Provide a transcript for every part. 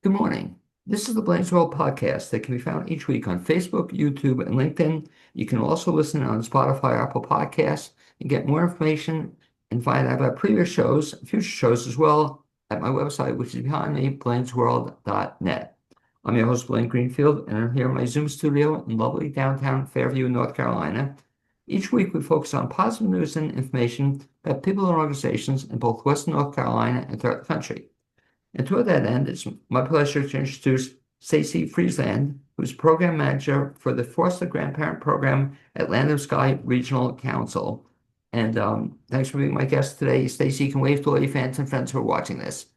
Good morning. This is the Blaine's World podcast that can be found each week on Facebook, YouTube, and LinkedIn. You can also listen on Spotify, Apple Podcasts, and get more information and find out about previous shows, future shows as well at my website, which is behind me, blainesworld.net. I'm your host, Blaine Greenfield, and I'm here in my Zoom studio in lovely downtown Fairview, North Carolina. Each week, we focus on positive news and information about people and organizations in both Western North Carolina and throughout the country. And toward that end, it's my pleasure to introduce Stacy Friesland, who's program manager for the Foster Grandparent Program at Land of Sky Regional Council. And thanks for being my guest today. Stacy, you can wave to all your fans and friends who are watching this.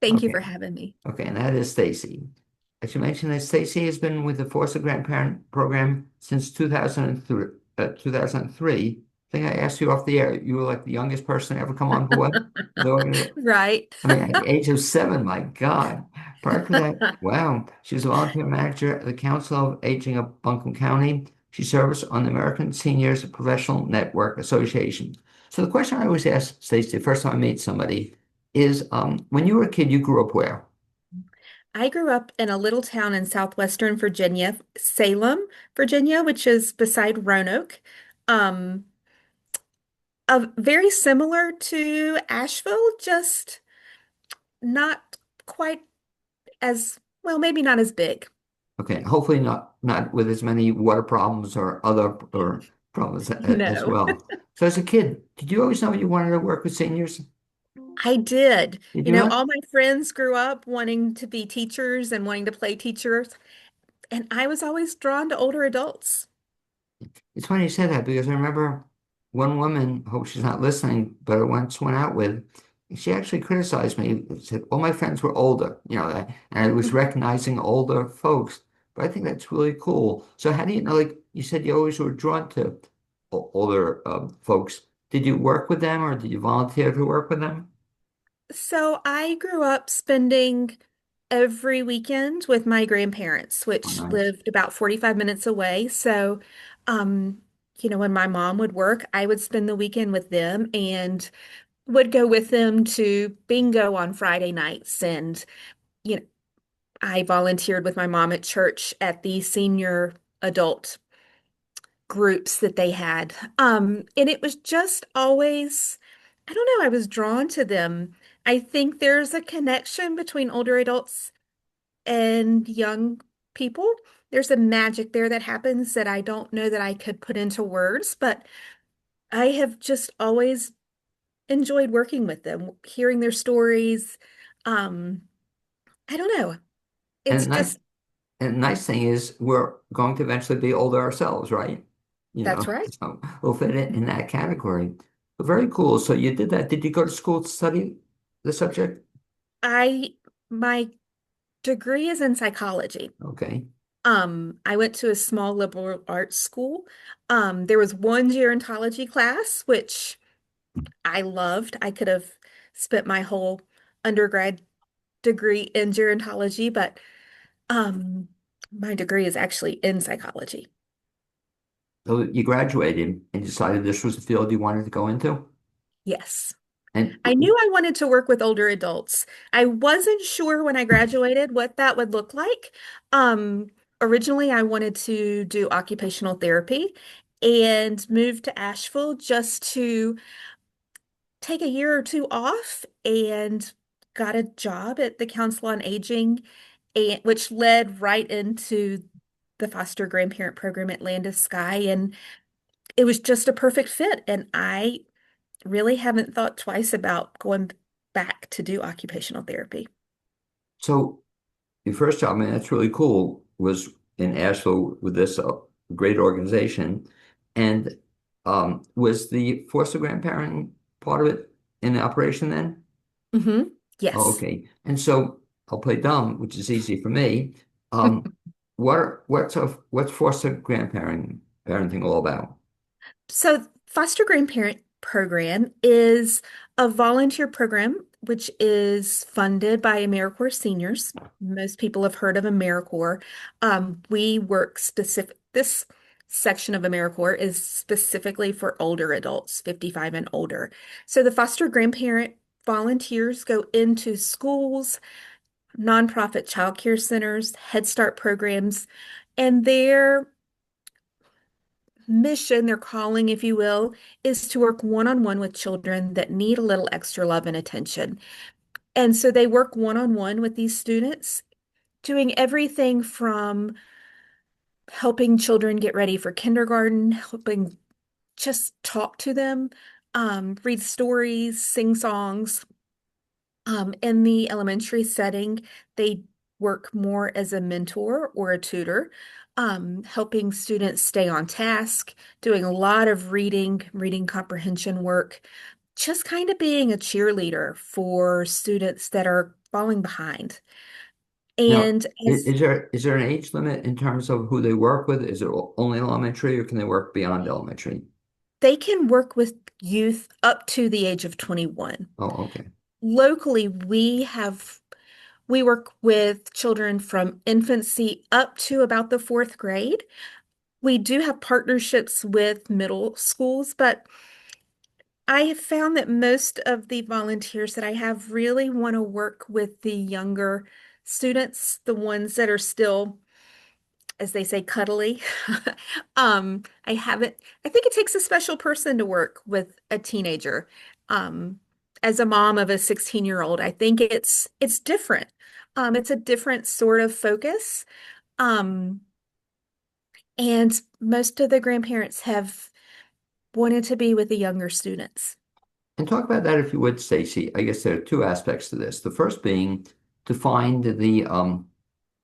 Thank you Okay. for having me. Okay, and that is Stacy. I should mention that Stacy has been with the Foster Grandparent Program since 2003. 2003. I think I asked you off the air. You were like the youngest person to ever come on board. Right. I mean, at the age of 7, my God. Prior to that, wow, she was a volunteer manager at the Council of Aging of Buncombe County. She serves on the American Seniors Professional Network Association. So the question I always ask Stacey, the first time I meet somebody, is when you were a kid, you grew up where? I grew up in a little town in southwestern Virginia, Salem, Virginia, which is beside Roanoke. Um, Very similar to Asheville, just not quite as well, maybe not as big. Okay, hopefully not with as many water problems or other or problems as No, well. So as a kid, did you always know you wanted to work with seniors? I did. Did you not? All my friends grew up wanting to be teachers and wanting to play teachers, and I was always drawn to older adults. It's funny you said that because I remember one woman, hope she's not listening, but I once went out with, she actually criticized me, said all my friends were older, and I was recognizing older folks. But I think that's really cool. So how do you know, like you said, you always were drawn to older folks. Did you work with them or did you volunteer to work with them? So I grew up spending every weekend with my grandparents, Oh, which nice. lived about 45 minutes away. So, um, when my mom would work, I would spend the weekend with them and would go with them to bingo on Friday nights. And, you know, I volunteered with my mom at church at the senior adult groups that they had. And it was just always, I don't know, I was drawn to them. I think there's a connection between older adults and young people. There's a magic there that happens that I don't know that I could put into words, but I have just always enjoyed working with them, hearing their stories. Um, I don't know. It's And nice, just, and the nice thing is we're going to eventually be older ourselves, right? that's right. So we'll fit in that category. But very cool. So you did that. Did you go to school to study the subject? I, my degree is in psychology. Okay. I went to a small liberal arts school. There was one gerontology class, which I loved. I could have spent my whole undergrad degree in gerontology, but um, my degree is actually in psychology. So you graduated and decided this was the field you wanted to go into? Yes. And I knew I wanted to work with older adults. I wasn't sure when I graduated what that would look like. Um, Originally, I wanted to do occupational therapy and moved to Asheville just to take a year or two off and got a job at the Council on Aging, and which led right into the foster grandparent program at Land of Sky. And it was just a perfect fit. And I really haven't thought twice about going back to do occupational therapy. so your first job, man, that's really cool, was in Asheville with this great organization. And was the foster grandparent part of it in operation then? Hmm. Oh, Yes. okay. And so I'll play dumb, which is easy for me. What's foster parenting all about? So, foster grandparent program is a volunteer program which is funded by AmeriCorps seniors. Most people have heard of AmeriCorps. We work specific, this section of AmeriCorps is specifically for older adults, 55 and older. So, the foster grandparent volunteers go into schools, nonprofit childcare centers, Head Start programs, and their mission, their calling, if you will, is to work one-on-one with children that need a little extra love and attention. And so they work one-on-one with these students, doing everything from helping children get ready for kindergarten, helping just talk to them, read stories, sing songs. In the elementary setting, they work more as a mentor or a tutor, helping students stay on task, doing a lot of reading comprehension work, just kind of being a cheerleader for students that are falling behind. Now, And as is there an age limit in terms of who they work with? Is it only elementary, or can they work beyond elementary? they can work with youth up to the age of 21. Oh, okay. Locally, we work with children from infancy up to about the fourth grade. We do have partnerships with middle schools, but I have found that most of the volunteers that I have really want to work with the younger students, the ones that are still, as they say, cuddly. I think it takes a special person to work with a teenager. Um, as a mom of a 16-year-old, I think it's different. It's a different sort of focus. Um, and most of the grandparents have wanted to be with the younger students. And talk about that if you would, Stacy. I guess there are two aspects to this. The first being to find the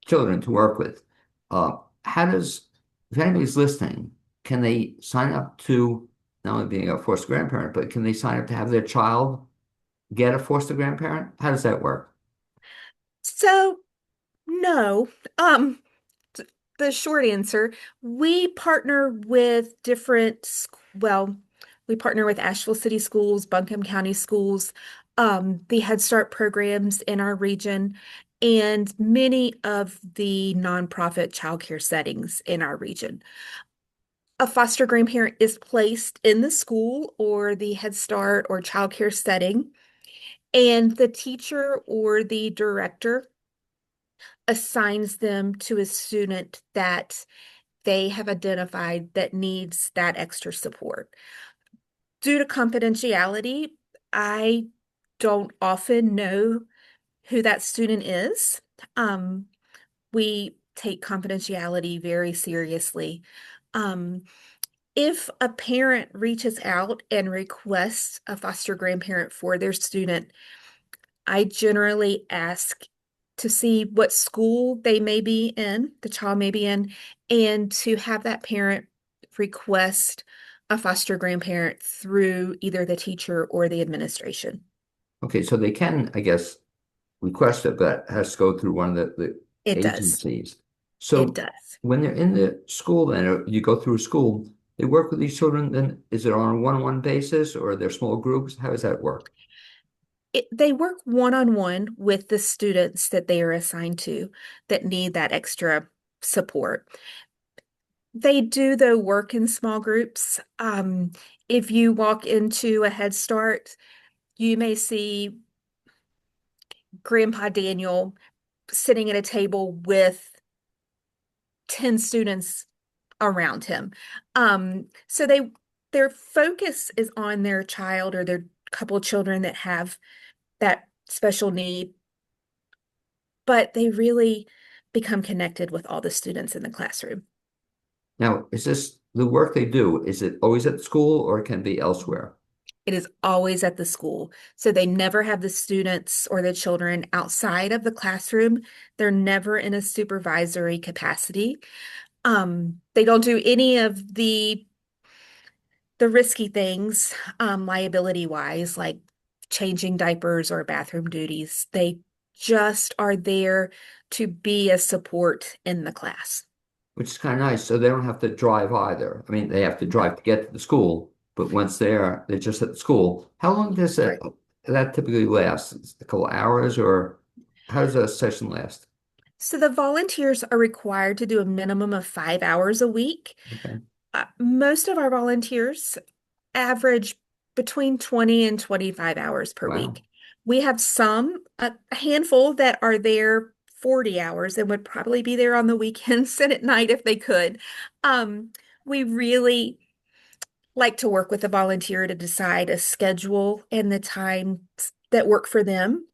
children to work with. How does, if anybody's listening, can they sign up to not only being a foster grandparent, but can they sign up to have their child get a foster grandparent? How does that work? So, no. th- the short answer, we partner with well, we partner with Asheville City Schools, Buncombe County Schools, the Head Start programs in our region, and many of the nonprofit childcare settings in our region. A foster grandparent is placed in the school or the Head Start or childcare setting, and the teacher or the director assigns them to a student that they have identified that needs that extra support. Due to confidentiality, I don't often know who that student is. Um, we take confidentiality very seriously. Um, if a parent reaches out and requests a foster grandparent for their student, I generally ask to see what school they may be in, the child may be in, and to have that parent request a foster grandparent through either the teacher or the administration. Okay, so they can, I guess, request it, but it has to go through one of the It does. agencies. It So does. when they're in the school, then or you go through school, they work with these children. Then is it on a one-on-one basis, or are there small groups? How does that work? They work one-on-one with the students that they are assigned to that need that extra support. They do, though, work in small groups. If you walk into a Head Start, you may see Grandpa Daniel sitting at a table with 10 students around him. So their focus is on their child or their couple of children that have that special need, but they really become connected with all the students in the classroom. Now, is this the work they do? Is it always at school, or it can be elsewhere? It is always at the school. So they never have the students or the children outside of the classroom. They're never in a supervisory capacity. They don't do any of the risky things, liability wise, like changing diapers or bathroom duties. They just are there to be a support in the class. Which is kind of nice. So they don't have to drive either. I mean, they have to drive to get to the school, but once there, they're just at the school. How long does Right. that typically last? A couple hours, or how does a session last? So the volunteers are required to do a minimum of 5 hours a week. Okay. Most of our volunteers average between 20 and 25 hours per Wow. week. We have a handful that are there 40 hours and would probably be there on the weekends and at night if they could. We really like to work with a volunteer to decide a schedule and the times that work for them.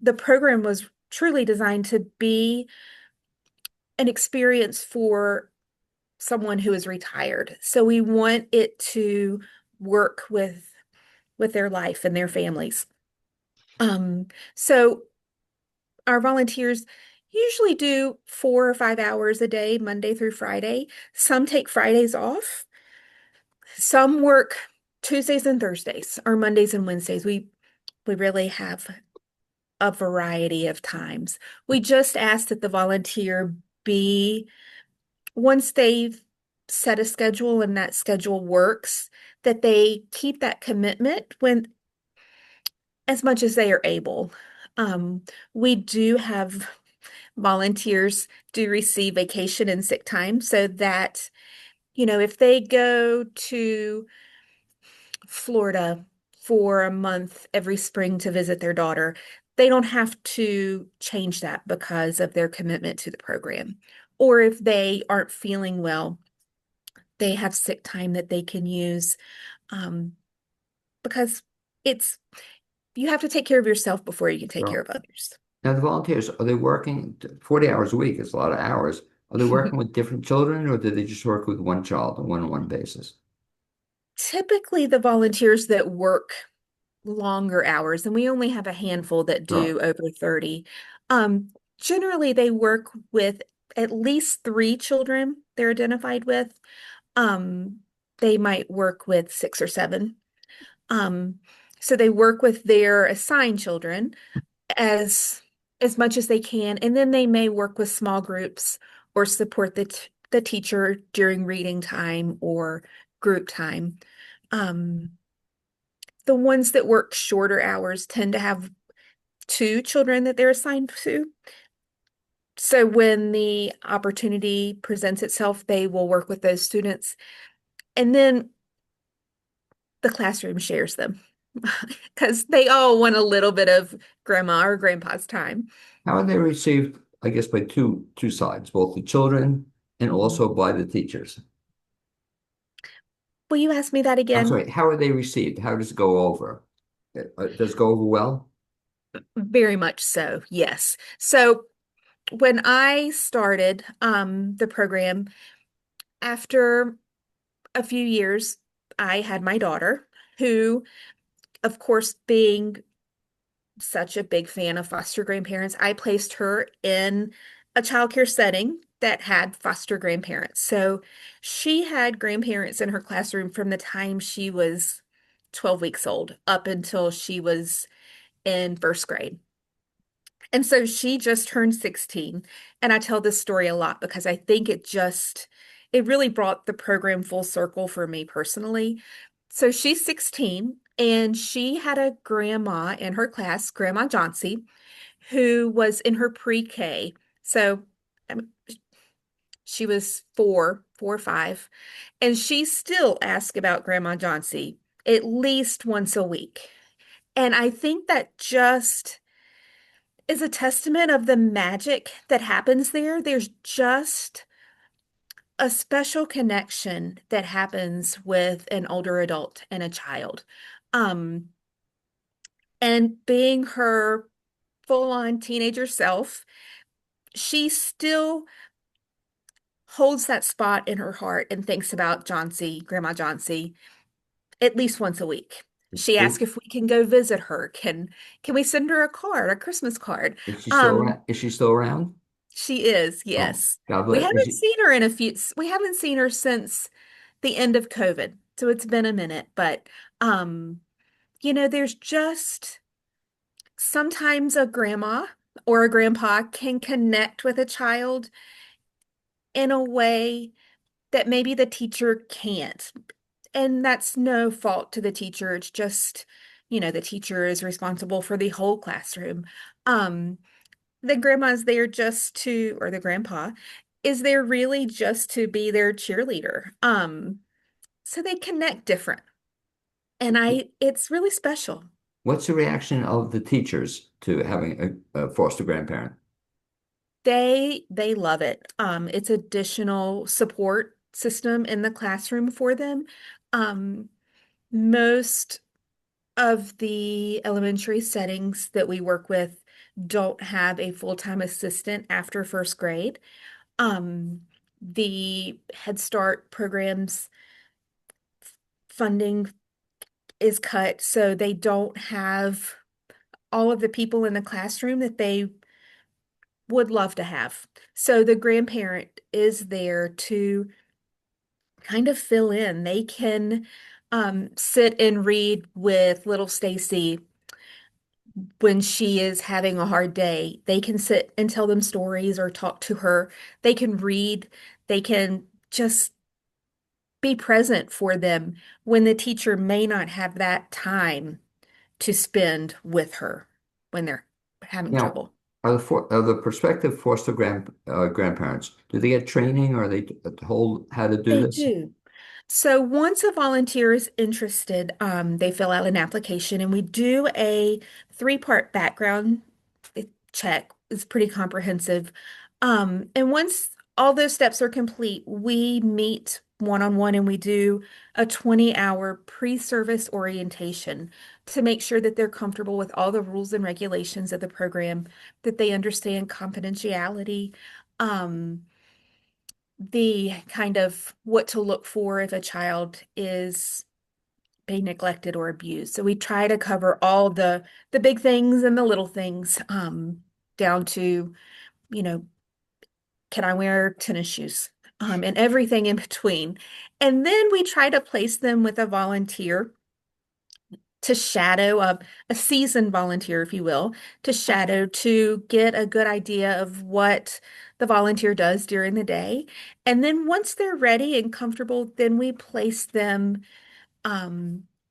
The program was truly designed to be an experience for someone who is retired. So we want it to work with their life and their families. So our volunteers usually do 4 or 5 hours a day, Monday through Friday. Some take Fridays off. Some work Tuesdays and Thursdays or Mondays and Wednesdays. We really have a variety of times. We just ask that the volunteer be, once they've set a schedule and that schedule works, that they keep that commitment when as much as they are able. Um, we do have volunteers do receive vacation and sick time so that, if they go to Florida for a month every spring to visit their daughter, they don't have to change that because of their commitment to the program. Or if they aren't feeling well, they have sick time that they can use um, because it's you have to take care of yourself before you can take care Well, of others. now the volunteers, are they working 40 hours a week? It's a lot of hours. Are they working with different children or do they just work with one child on a one-on-one basis? Typically, the volunteers that work longer hours, and we only have a handful that Sure. do over 30. Um, Generally, they work with at least 3 children they're identified with. Um, they might work with 6 or 7. Um, so they work with their assigned children as as much as they can, and then they may work with small groups or support the teacher during reading time or group time. Um, the ones that work shorter hours tend to have 2 children that they're assigned to. So when the opportunity presents itself, they will work with those students. And then the classroom shares them because they all want a little bit of grandma or grandpa's time. How are they received, I guess, by two sides, both the children and Mhm. also by the teachers? Will you ask me that I'm again? sorry, how are they received? How does it go over? Does it go over well? Very much so, yes. So when I started the program, after a few years, I had my daughter, who, of course, being such a big fan of foster grandparents, I placed her in a childcare setting that had foster grandparents. So she had grandparents in her classroom from the time she was 12 weeks old up until she was in first grade. And so she just turned 16. And I tell this story a lot because I think it really brought the program full circle for me personally. So she's 16 and she had a grandma in her class, Grandma Johnsy, who was in her pre-K. So I mean, she was 4 or 5, and she still asks about Grandma Johnsy at least once a week. And I think that just is a testament of the magic that happens there. There's just a special connection that happens with an older adult and a child. Um, and being her full-on teenager self, she still holds that spot in her heart and thinks about Johnsy, Grandma Johnsy, at least once a week. She Is, asks if we can go visit her. Can we send her a card, a Christmas card? is she still Um, around? Is she still around? she is, Oh, yes. God bless. We haven't seen her since the end of COVID. So it's been a minute, but um, there's just sometimes a grandma or a grandpa can connect with a child in a way that maybe the teacher can't. And that's no fault to the teacher. It's just, the teacher is responsible for the whole classroom. Um, the grandma's there just to, or the grandpa is there really just to be their cheerleader. So they connect different. And it's really special. What's the reaction of the teachers to having a foster grandparent? They love it. It's additional support system in the classroom for them. Um, most of the elementary settings that we work with don't have a full-time assistant after first grade. Um, the Head Start programs funding is cut, so they don't have all of the people in the classroom that they would love to have. So the grandparent is there to kind of fill in. They can sit and read with little Stacy when she is having a hard day. They can sit and tell them stories or talk to her. They can read. They can just be present for them when the teacher may not have that time to spend with her when they're having Now, trouble. are the prospective foster grandparents, do they get training or are they told how to do They this? do. So once a volunteer is interested, they fill out an application and we do a three-part background check. It's pretty comprehensive. And once all those steps are complete, we meet one-on-one and we do a 20-hour pre-service orientation to make sure that they're comfortable with all the rules and regulations of the program, that they understand confidentiality, um, the kind of what to look for if a child is being neglected or abused. So we try to cover all the big things and the little things, down to, you know, can I wear tennis shoes? And everything in between. And then we try to place them with a volunteer to shadow a seasoned volunteer, if you will, to shadow to get a good idea of what the volunteer does during the day. And then once they're ready and comfortable, then we place them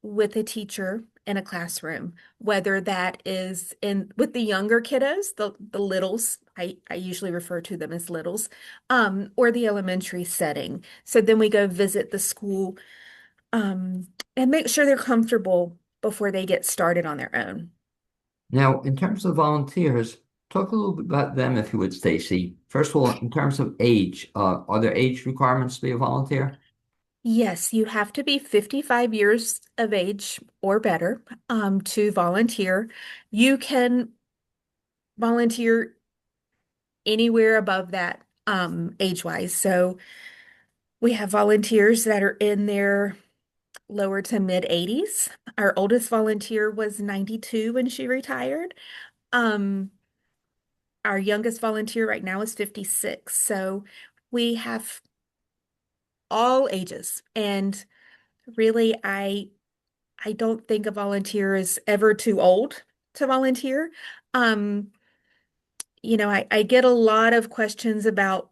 with a teacher in a classroom, whether that is in with the younger kiddos, the littles, I usually refer to them as littles, or the elementary setting. So then we go visit the school, um, and make sure they're comfortable before they get started on their own. Now, in terms of volunteers, talk a little bit about them, if you would, Stacy. First of all, in terms of age, are there age requirements to be a volunteer? Yes, you have to be 55 years of age or better, to volunteer. You can volunteer anywhere above that, age-wise. So we have volunteers that are in their lower to mid 80s. Our oldest volunteer was 92 when she retired. Um, our youngest volunteer right now is 56. So we have all ages. And really, I don't think a volunteer is ever too old to volunteer. Um, I get a lot of questions about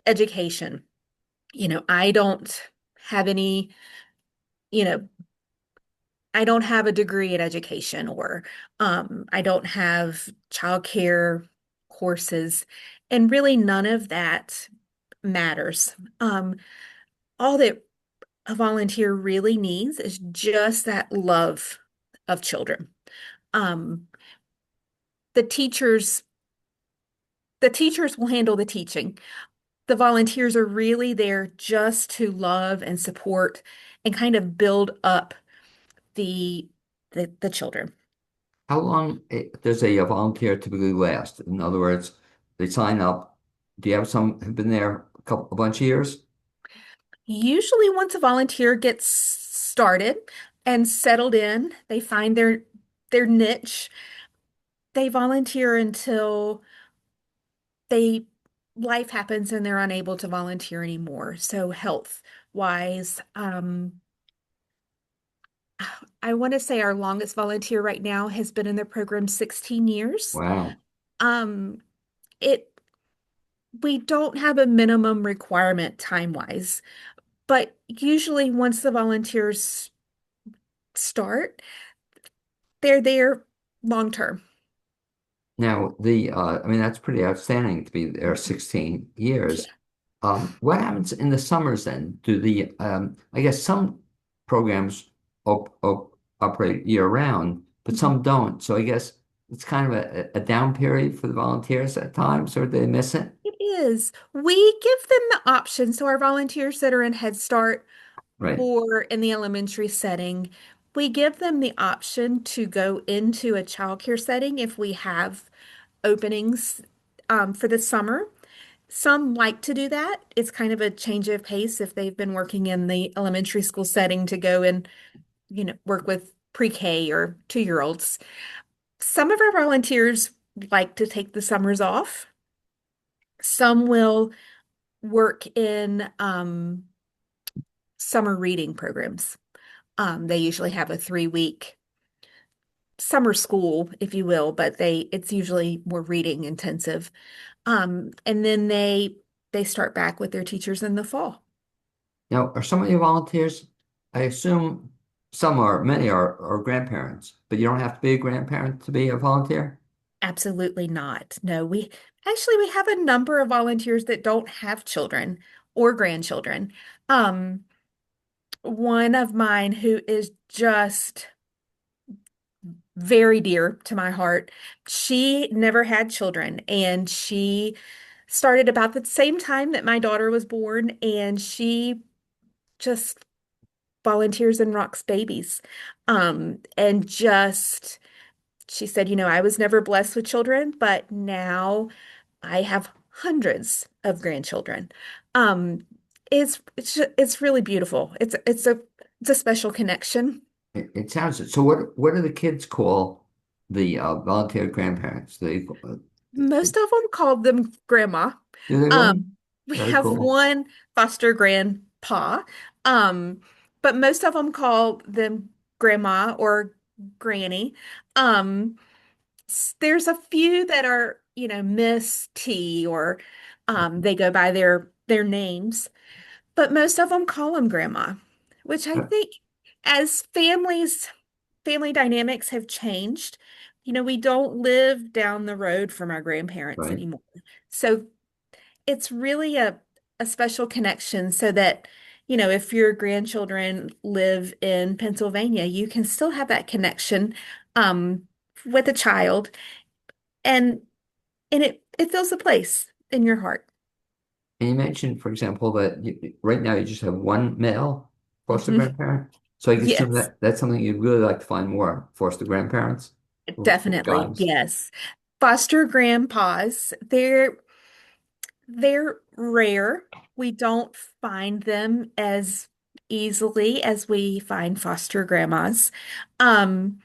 education. I don't have any, you know, I don't have a degree in education or I don't have childcare courses, and really none of that matters. All that a volunteer really needs is just that love of children. Um, the teachers, the teachers will handle the teaching. The volunteers are really there just to love and support and kind of build up the the children. How long does a volunteer typically last? In other words, they sign up. Do you have some who've been there a bunch of years? Usually, once a volunteer gets started and settled in, they find their niche. They volunteer until they life happens and they're unable to volunteer anymore. So health wise, I want to say our longest volunteer right now has been in the program 16 years. Wow. Um, it we don't have a minimum requirement time wise, but usually once the volunteers start, they're there long term. Now, I mean, that's pretty outstanding to be there 16 years. Yeah. What happens in the summers then? I guess some programs operate year round. but Mhm. some don't. So I guess it's kind of a down period for the volunteers at times, or they miss it. It is. We give them the option. So our volunteers that are in Head Start Right. or in the elementary setting, we give them the option to go into a childcare setting if we have openings for the summer. Some like to do that. It's kind of a change of pace if they've been working in the elementary school setting to go and, work with pre-K or 2-year-olds. Some of our volunteers like to take the summers off. Some will work in summer reading programs. They usually have a 3-week summer school, if you will, but it's usually more reading intensive. And then they start back with their teachers in the fall. Now, are some of your volunteers, I assume some are, many are grandparents, but you don't have to be a grandparent to be a volunteer? Absolutely not. No, we have a number of volunteers that don't have children or grandchildren. Um, One of mine who is just very dear to my heart, she never had children and she started about the same time that my daughter was born, and she just volunteers and rocks babies. And just she said, I was never blessed with children, but now I have hundreds of grandchildren. Um, it's really beautiful. It's a special connection. It sounds so. What do the kids call the volunteer grandparents? Most of them called them grandma. Do they really? We Very have cool. one foster grandpa, um, but most of them call them grandma or granny. Um, there's a few that are, Miss T, or they go by their names, but most of them call them grandma, which I think as family dynamics have changed. We don't live down the road from our grandparents Right. anymore. So it's really a special connection so that, if your grandchildren live in Pennsylvania, you can still have that connection um, with a child, and it fills a place in your heart. And you mentioned, for example, that right now you just have one male foster Mhm. grandparent. So I can assume Yes, that that's something you'd really like to find more foster grandparents for definitely. guys. Yes. Foster grandpas, they're rare. We don't find them as easily as we find foster grandmas. Um,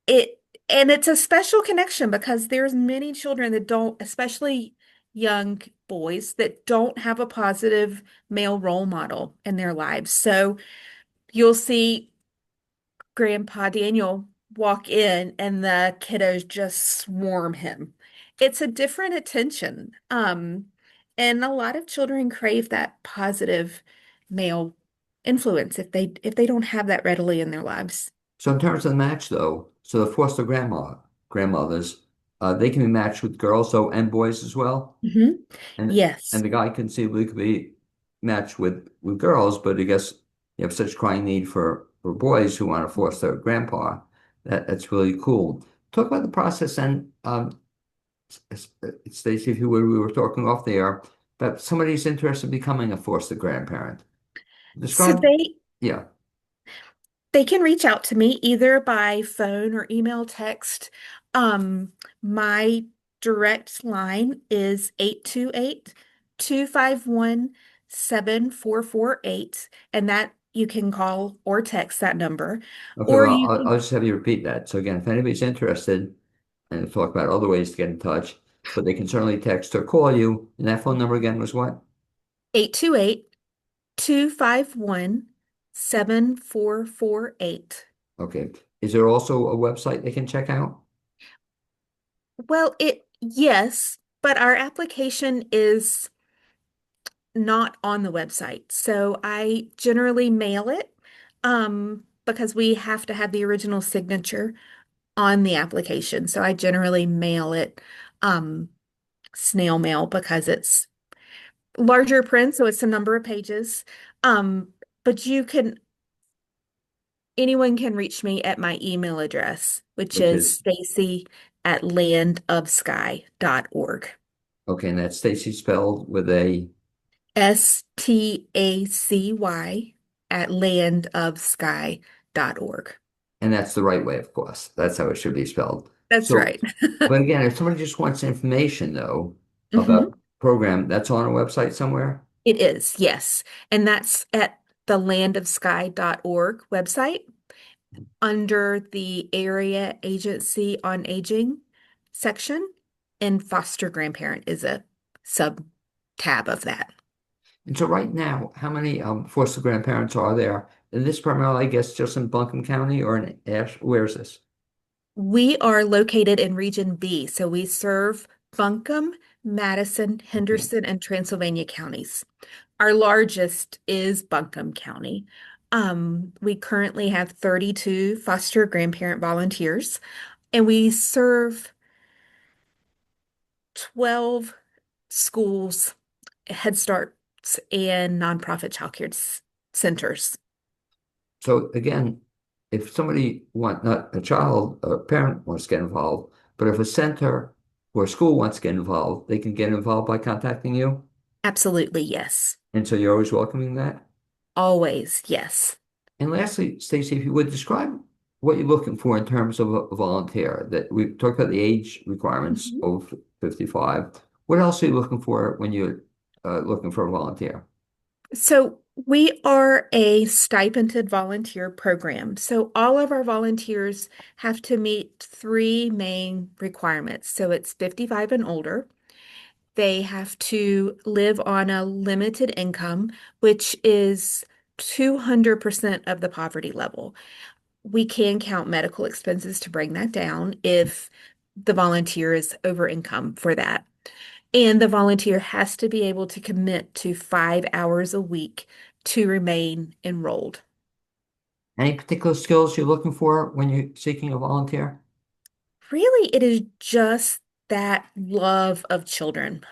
it and it's a special connection because there's many children that don't, especially young boys, that don't have a positive male role model in their lives. So you'll see Grandpa Daniel walk in and the kiddos just swarm him. It's a different attention. And a lot of children crave that positive male influence if they don't have that readily in their lives. So in terms of the match, though, so the foster grandmothers, they can be matched with girls, so and boys as well. Hmm. And Yes. the guy conceivably could be matched with girls, but I guess you have such crying need for boys who want to force their grandpa. That's really cool. Talk about the process and Stacy, if you would, we were talking off the air, but somebody's interested in becoming a foster grandparent. So Describe, yeah. they can reach out to me either by phone or email, text. My direct line is 828-251-7448, and that you can call or text that number. Okay, Or well, you I'll can just have you repeat that. So again, if anybody's interested and we'll talk about other ways to get in touch, but they can certainly text or call you. And that phone number again was what? 828-251-7448. Okay. Is there also a website they can check out? Well, yes, but our application is not on the website. So I generally mail it because we have to have the original signature on the application. So I generally mail it um, snail mail because it's larger print, so it's a number of pages. Um, but you can Anyone can reach me at my email address, which which is is Stacy at landofsky.org. okay, and that's Stacy spelled with a, Stacy at landofsky.org. and that's the right way, of course. That's how it should be spelled. That's So, right. but again, if somebody just wants information though about hmm the program, that's on a website somewhere. It is, yes. And that's at the landofsky.org website under the Area Agency on Aging section, and foster grandparent is a sub tab of that. And so right now, how many foster grandparents are there? And this primarily, I guess, just in Buncombe County or in Ash, where is this? We are located in Region B, so we serve Buncombe, Madison, Okay. Henderson, and Transylvania counties. Our largest is Buncombe County. We currently have 32 foster grandparent volunteers, and we serve 12 schools, Head Starts, and nonprofit centers. So again, if somebody not a child, a parent wants to get involved, but if a center or a school wants to get involved, they can get involved by contacting you. Absolutely, yes. And so you're always welcoming that. Always, yes. And lastly, Stacy, if you would describe what you're looking for in terms of a volunteer, that we talked about the age requirements Mhm. of 55. What else are you looking for when you're looking for a volunteer? So we are a stipended volunteer program. So all of our volunteers have to meet three main requirements. So it's 55 and older. They have to live on a limited income, which is 200% of the poverty level. We can count medical expenses to bring that down if the volunteer is over income for that. And the volunteer has to be able to commit to 5 hours a week to remain enrolled. Any particular skills you're looking for when you're seeking a volunteer? Really, it is just that love of children.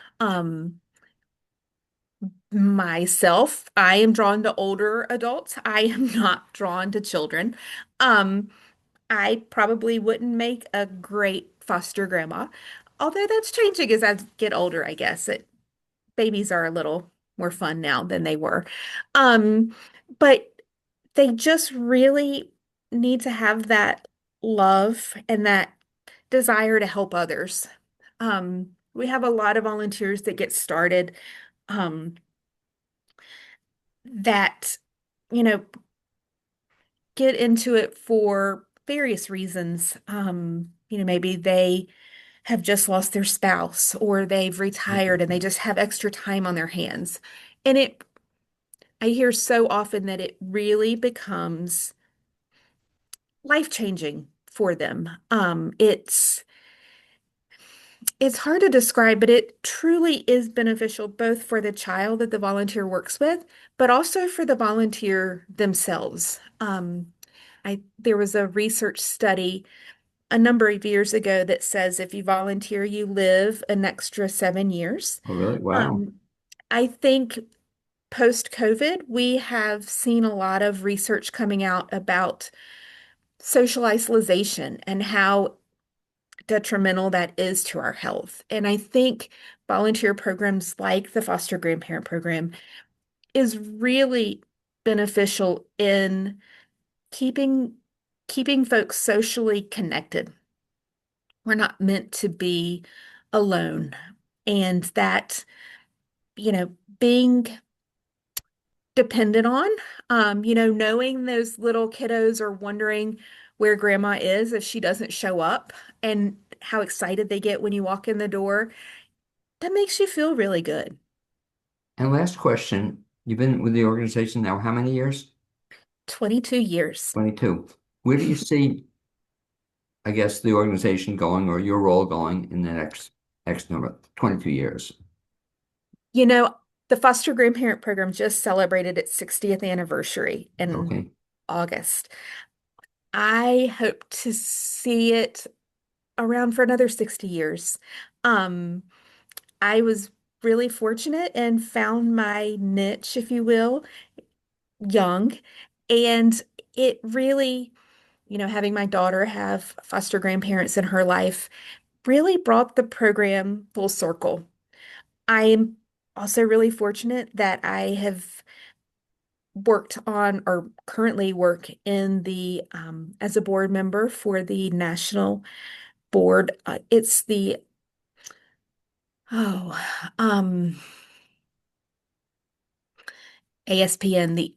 Myself, I am drawn to older adults. I am not drawn to children. Um, I probably wouldn't make a great foster grandma, although that's changing as I get older, I guess. Babies are a little more fun now than they were. Um, but they just really need to have that love and that desire to help others. We have a lot of volunteers that get started um, that, you know, get into it for various reasons. Maybe they have just lost their spouse or they've retired and they just have extra time on their hands. And I hear so often that it really becomes life-changing for them. It's hard to describe, but it truly is beneficial both for the child that the volunteer works with, but also for the volunteer themselves. There was a research study a number of years ago that says if you volunteer, you live an extra 7 years. Oh, really? Wow. Um, I think post-COVID, we have seen a lot of research coming out about social isolation and how detrimental that is to our health. And I think volunteer programs like the foster grandparent program is really beneficial in keeping keeping folks socially connected. We're not meant to be alone. And that, being dependent on, knowing those little kiddos are wondering where grandma is if she doesn't show up and how excited they get when you walk in the door, that makes you feel really good. And last question, you've been with the organization now how many years? 22 years. 22. Where do you see, I guess, the organization going or your role going in the next X number, 22 years? You know, the foster grandparent program just celebrated its 60th anniversary in Okay. August. I hope to see it around for another 60 years. Um, I was really fortunate and found my niche, if you will, young. And it really, having my daughter have foster grandparents in her life really brought the program full circle. I'm also really fortunate that I have worked on or currently work in the as a board member for the national board. It's the oh um ASPN. The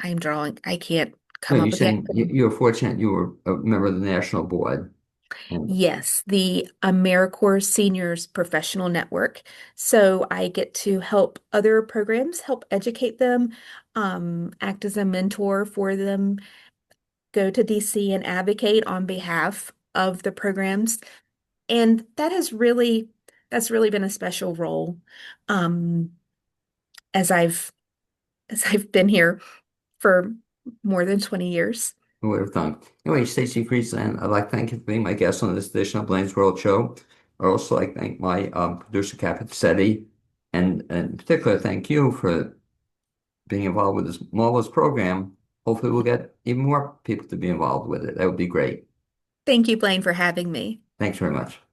I'm drawing. I can't No, come you're up with the saying acronym. you were fortunate you were a member of the national board. And Yes, the AmeriCorps Seniors Professional Network. So I get to help other programs, help educate them, act as a mentor for them, go to DC and advocate on behalf of the programs. And that's really been a special role um, as I've been here for more than 20 years. who would have thunk? Anyway, Stacy Friesland, I'd like to thank you for being my guest on this edition of Blaine's World Show. I'd also like to thank my producer, Capizetti, and in particular, thank you for being involved with this marvelous program. Hopefully, we'll get even more people to be involved with it. That would be great. Thank you, Blaine, for having me. Thanks very much.